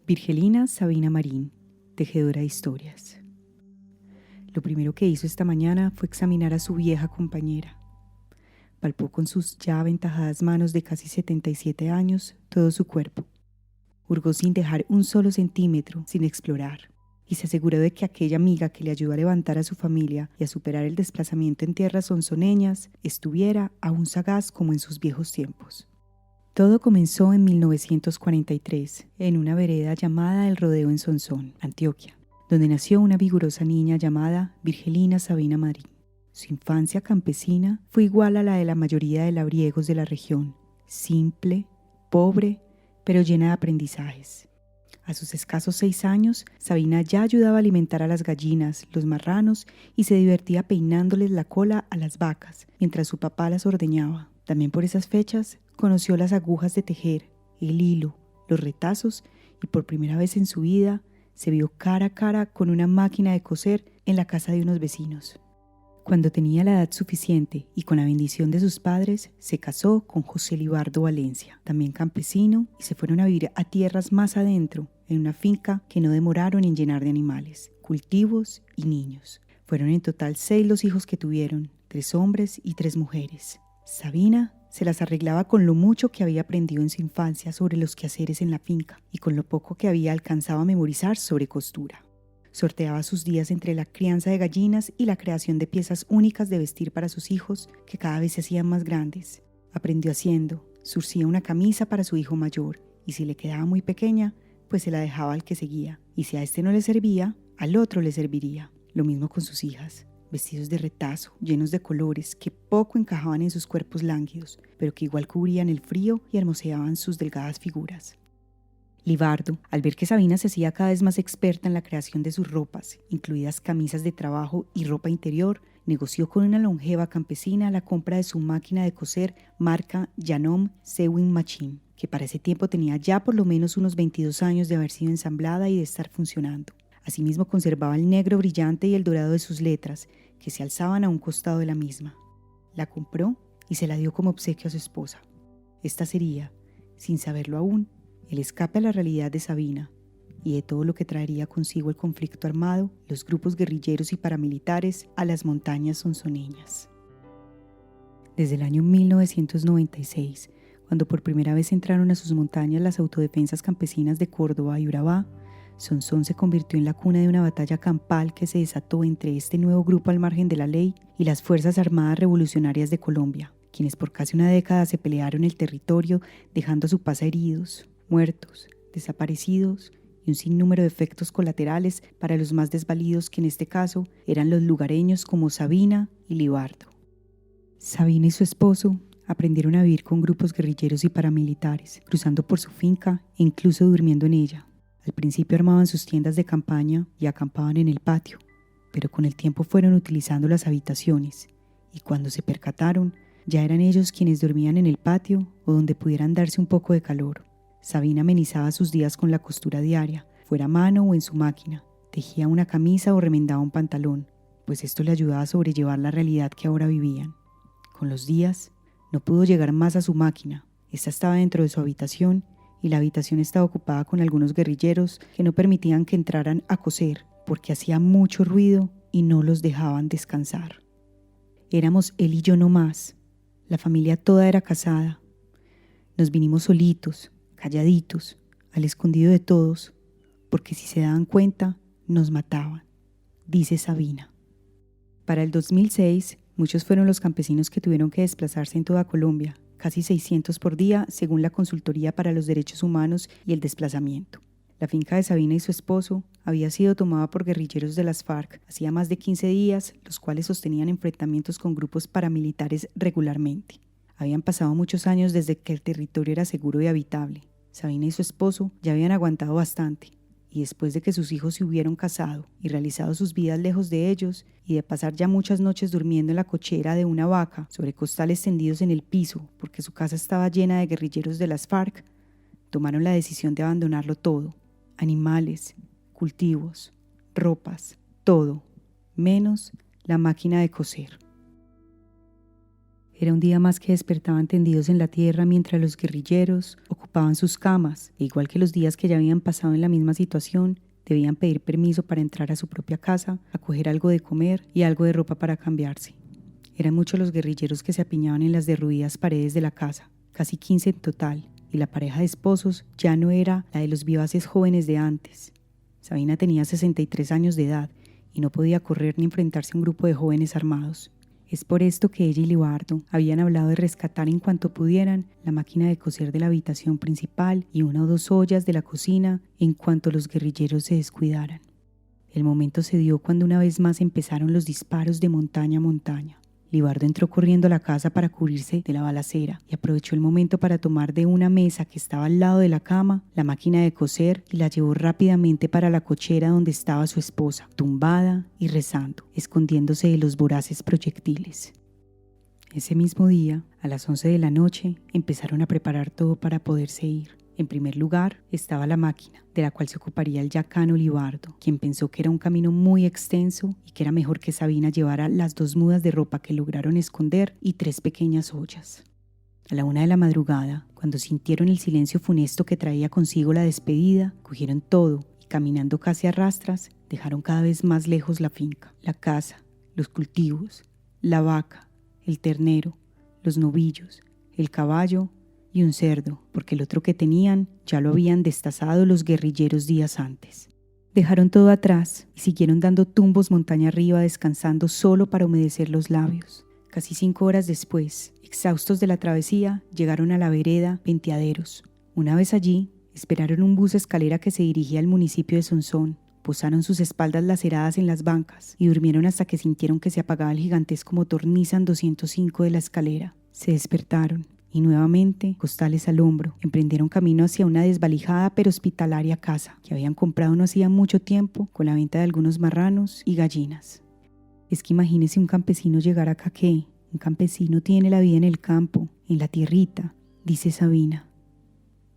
Virgelina Sabina Marín, tejedora de historias. Lo primero que hizo esta mañana fue examinar a su vieja compañera. Palpó con sus ya aventajadas manos de casi 77 años todo su cuerpo. Hurgó sin dejar un solo centímetro, sin explorar, y se aseguró de que aquella amiga que le ayudó a levantar a su familia y a superar el desplazamiento en tierras sonzoneñas estuviera aún sagaz como en sus viejos tiempos. Todo comenzó en 1943, en una vereda llamada El Rodeo en Sonsón, Antioquia, donde nació una vigorosa niña llamada Virgelina Sabina Marín. Su infancia campesina fue igual a la de la mayoría de labriegos de la región, simple, pobre, pero llena de aprendizajes. A sus escasos 6 años, Sabina ya ayudaba a alimentar a las gallinas, los marranos y se divertía peinándoles la cola a las vacas, mientras su papá las ordeñaba. También por esas fechas, conoció las agujas de tejer, el hilo, los retazos y por primera vez en su vida se vio cara a cara con una máquina de coser en la casa de unos vecinos. Cuando tenía la edad suficiente y con la bendición de sus padres, se casó con José Libardo Valencia, también campesino, y se fueron a vivir a tierras más adentro, en una finca que no demoraron en llenar de animales, cultivos y niños. Fueron en total 6 los hijos que tuvieron, 3 hombres y 3 mujeres. Sabina se las arreglaba con lo mucho que había aprendido en su infancia sobre los quehaceres en la finca y con lo poco que había alcanzado a memorizar sobre costura. Sorteaba sus días entre la crianza de gallinas y la creación de piezas únicas de vestir para sus hijos, que cada vez se hacían más grandes. Aprendió haciendo, surcía una camisa para su hijo mayor, y si le quedaba muy pequeña, pues se la dejaba al que seguía, y si a este no le servía, al otro le serviría. Lo mismo con sus hijas. Vestidos de retazo, llenos de colores que poco encajaban en sus cuerpos lánguidos, pero que igual cubrían el frío y hermoseaban sus delgadas figuras. Libardo, al ver que Sabina se hacía cada vez más experta en la creación de sus ropas, incluidas camisas de trabajo y ropa interior, negoció con una longeva campesina la compra de su máquina de coser marca Janome Sewing Machine, que para ese tiempo tenía ya por lo menos unos 22 años de haber sido ensamblada y de estar funcionando. Asimismo conservaba el negro brillante y el dorado de sus letras, que se alzaban a un costado de la misma. La compró y se la dio como obsequio a su esposa. Esta sería, sin saberlo aún, el escape a la realidad de Sabina y de todo lo que traería consigo el conflicto armado, los grupos guerrilleros y paramilitares a las montañas sonzoneñas. Desde el año 1996, cuando por primera vez entraron a sus montañas las autodefensas campesinas de Córdoba y Urabá, Sonsón se convirtió en la cuna de una batalla campal que se desató entre este nuevo grupo al margen de la ley y las Fuerzas Armadas Revolucionarias de Colombia, quienes por casi una década se pelearon el territorio dejando a su paso heridos, muertos, desaparecidos y un sinnúmero de efectos colaterales para los más desvalidos, que en este caso eran los lugareños como Sabina y Libardo. Sabina y su esposo aprendieron a vivir con grupos guerrilleros y paramilitares, cruzando por su finca e incluso durmiendo en ella. Al principio armaban sus tiendas de campaña y acampaban en el patio, pero con el tiempo fueron utilizando las habitaciones y cuando se percataron, ya eran ellos quienes dormían en el patio o donde pudieran darse un poco de calor. Sabina amenizaba sus días con la costura diaria, fuera a mano o en su máquina. Tejía una camisa o remendaba un pantalón, pues esto le ayudaba a sobrellevar la realidad que ahora vivían. Con los días, no pudo llegar más a su máquina. Esta estaba dentro de su habitación y la habitación estaba ocupada con algunos guerrilleros que no permitían que entraran a coser porque hacía mucho ruido y no los dejaban descansar. Éramos él y yo no más. La familia toda era casada. Nos vinimos solitos, calladitos, al escondido de todos, porque si se daban cuenta, nos mataban, dice Sabina. Para el 2006, muchos fueron los campesinos que tuvieron que desplazarse en toda Colombia, casi 600 por día, según la Consultoría para los Derechos Humanos y el Desplazamiento. La finca de Sabina y su esposo había sido tomada por guerrilleros de las FARC hacía más de 15 días, los cuales sostenían enfrentamientos con grupos paramilitares regularmente. Habían pasado muchos años desde que el territorio era seguro y habitable. Sabina y su esposo ya habían aguantado bastante, y después de que sus hijos se hubieron casado y realizado sus vidas lejos de ellos, y de pasar ya muchas noches durmiendo en la cochera de una vaca sobre costales tendidos en el piso porque su casa estaba llena de guerrilleros de las FARC, tomaron la decisión de abandonarlo todo: animales, cultivos, ropas, todo, menos la máquina de coser. Era un día más que despertaban tendidos en la tierra mientras los guerrilleros ocupaban sus camas, e igual que los días que ya habían pasado en la misma situación, debían pedir permiso para entrar a su propia casa, a coger algo de comer y algo de ropa para cambiarse. Eran muchos los guerrilleros que se apiñaban en las derruidas paredes de la casa, casi 15 en total, y la pareja de esposos ya no era la de los vivaces jóvenes de antes. Sabina tenía 63 años de edad y no podía correr ni enfrentarse a un grupo de jóvenes armados. Es por esto que ella y Libardo habían hablado de rescatar en cuanto pudieran la máquina de coser de la habitación principal y 1 o 2 ollas de la cocina en cuanto los guerrilleros se descuidaran. El momento se dio cuando una vez más empezaron los disparos de montaña a montaña. Libardo entró corriendo a la casa para cubrirse de la balacera y aprovechó el momento para tomar de una mesa que estaba al lado de la cama la máquina de coser y la llevó rápidamente para la cochera donde estaba su esposa, tumbada y rezando, escondiéndose de los voraces proyectiles. Ese mismo día, a las 11 de la noche, empezaron a preparar todo para poderse ir. En primer lugar estaba la máquina, de la cual se ocuparía el yacano Libardo, quien pensó que era un camino muy extenso y que era mejor que Sabina llevara las 2 mudas de ropa que lograron esconder y 3 pequeñas ollas. A la 1 de la madrugada, cuando sintieron el silencio funesto que traía consigo la despedida, cogieron todo y caminando casi a rastras, dejaron cada vez más lejos la finca, la casa, los cultivos, la vaca, el ternero, los novillos, el caballo y un cerdo, porque el otro que tenían ya lo habían destazado los guerrilleros días antes. Dejaron todo atrás y siguieron dando tumbos montaña arriba, descansando solo para humedecer los labios. Casi 5 horas después, exhaustos de la travesía, llegaron a la vereda Venteaderos. Una vez allí, esperaron un bus escalera que se dirigía al municipio de Sonsón. Posaron sus espaldas laceradas en las bancas y durmieron hasta que sintieron que se apagaba el gigantesco motor Nissan 205 de la escalera. Se despertaron y nuevamente, costales al hombro, emprendieron camino hacia una desvalijada pero hospitalaria casa que habían comprado no hacía mucho tiempo con la venta de algunos marranos y gallinas. Es que imagínese un campesino llegar acá que un campesino tiene la vida en el campo, en la tierrita, dice Sabina.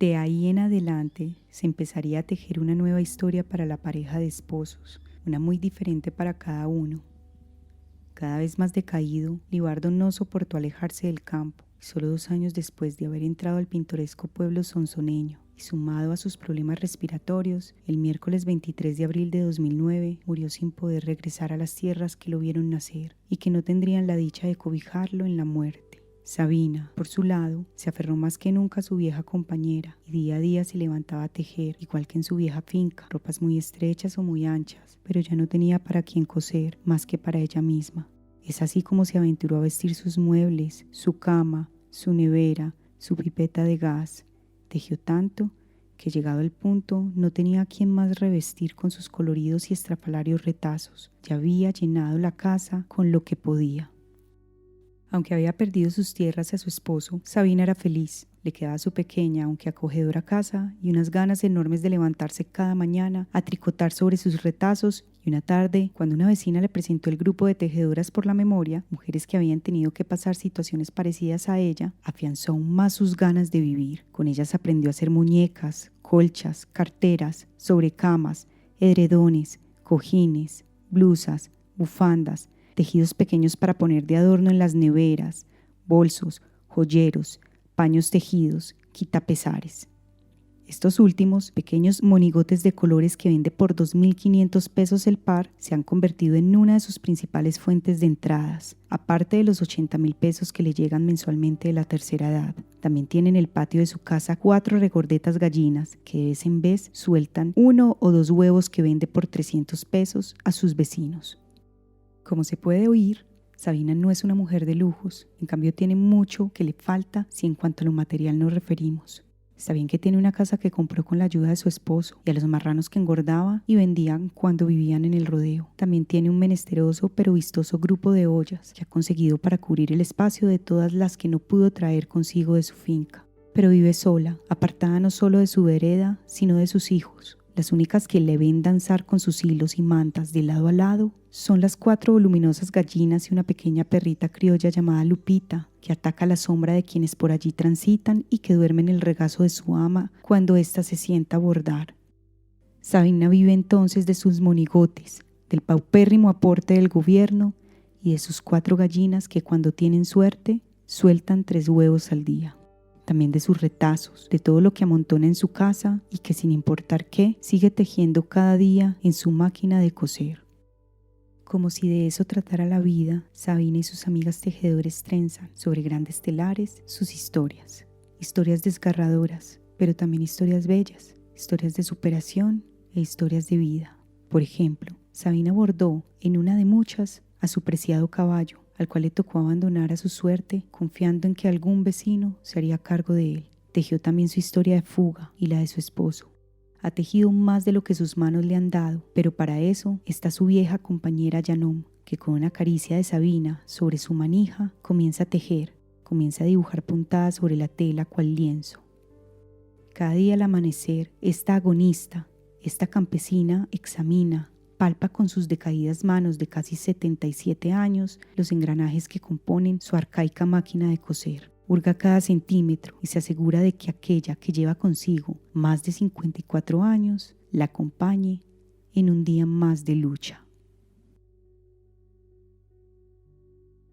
De ahí en adelante se empezaría a tejer una nueva historia para la pareja de esposos, una muy diferente para cada uno. Cada vez más decaído, Libardo no soportó alejarse del campo. Solo 2 años después de haber entrado al pintoresco pueblo sonsoneño y sumado a sus problemas respiratorios, el miércoles 23 de abril de 2009 murió sin poder regresar a las tierras que lo vieron nacer y que no tendrían la dicha de cobijarlo en la muerte. Sabina, por su lado, se aferró más que nunca a su vieja compañera y día a día se levantaba a tejer, igual que en su vieja finca, ropas muy estrechas o muy anchas, pero ya no tenía para quién coser más que para ella misma. Es así como se aventuró a vestir sus muebles, su cama, su nevera, su pipeta de gas. Tejió tanto que, llegado el punto, no tenía a quien más revestir con sus coloridos y estrafalarios retazos. Ya había llenado la casa con lo que podía. Aunque había perdido sus tierras a su esposo, Sabina era feliz. Le quedaba su pequeña, aunque acogedora casa y unas ganas enormes de levantarse cada mañana a tricotar sobre sus retazos. Y una tarde, cuando una vecina le presentó el grupo de tejedoras por la memoria, mujeres que habían tenido que pasar situaciones parecidas a ella, afianzó aún más sus ganas de vivir. Con ellas aprendió a hacer muñecas, colchas, carteras, sobrecamas, edredones, cojines, blusas, bufandas, tejidos pequeños para poner de adorno en las neveras, bolsos, joyeros, paños tejidos, quitapesares. Estos últimos, pequeños monigotes de colores que vende por 2.500 pesos el par, se han convertido en una de sus principales fuentes de entradas, aparte de los 80.000 pesos que le llegan mensualmente de la tercera edad. También tiene en el patio de su casa 4 regordetas gallinas que de vez en vez sueltan 1 o 2 huevos que vende por 300 pesos a sus vecinos. Como se puede oír, Sabina no es una mujer de lujos, en cambio tiene mucho que le falta si en cuanto a lo material nos referimos. Está bien que tiene una casa que compró con la ayuda de su esposo y a los marranos que engordaba y vendían cuando vivían en el rodeo. También tiene un menesteroso pero vistoso grupo de ollas que ha conseguido para cubrir el espacio de todas las que no pudo traer consigo de su finca. Pero vive sola, apartada no solo de su vereda, sino de sus hijos. Las únicas que le ven danzar con sus hilos y mantas de lado a lado son las 4 voluminosas gallinas y una pequeña perrita criolla llamada Lupita, que ataca la sombra de quienes por allí transitan y que duerme en el regazo de su ama cuando ésta se sienta a bordar. Sabina vive entonces de sus monigotes, del paupérrimo aporte del gobierno y de sus 4 gallinas que cuando tienen suerte sueltan 3 huevos al día. También de sus retazos, de todo lo que amontona en su casa y que sin importar qué, sigue tejiendo cada día en su máquina de coser. Como si de eso tratara la vida, Sabina y sus amigas tejedores trenzan sobre grandes telares sus historias. Historias desgarradoras, pero también historias bellas, historias de superación e historias de vida. Por ejemplo, Sabina bordó en una de muchas a su preciado caballo, al cual le tocó abandonar a su suerte, confiando en que algún vecino se haría cargo de él. Tejió también su historia de fuga y la de su esposo. Ha tejido más de lo que sus manos le han dado, pero para eso está su vieja compañera Yanom, que con una caricia de Sabina sobre su manija comienza a tejer, comienza a dibujar puntadas sobre la tela cual lienzo. Cada día al amanecer, esta agonista, esta campesina examina, palpa con sus decaídas manos de casi 77 años los engranajes que componen su arcaica máquina de coser. Hurga cada centímetro y se asegura de que aquella que lleva consigo más de 54 años la acompañe en un día más de lucha.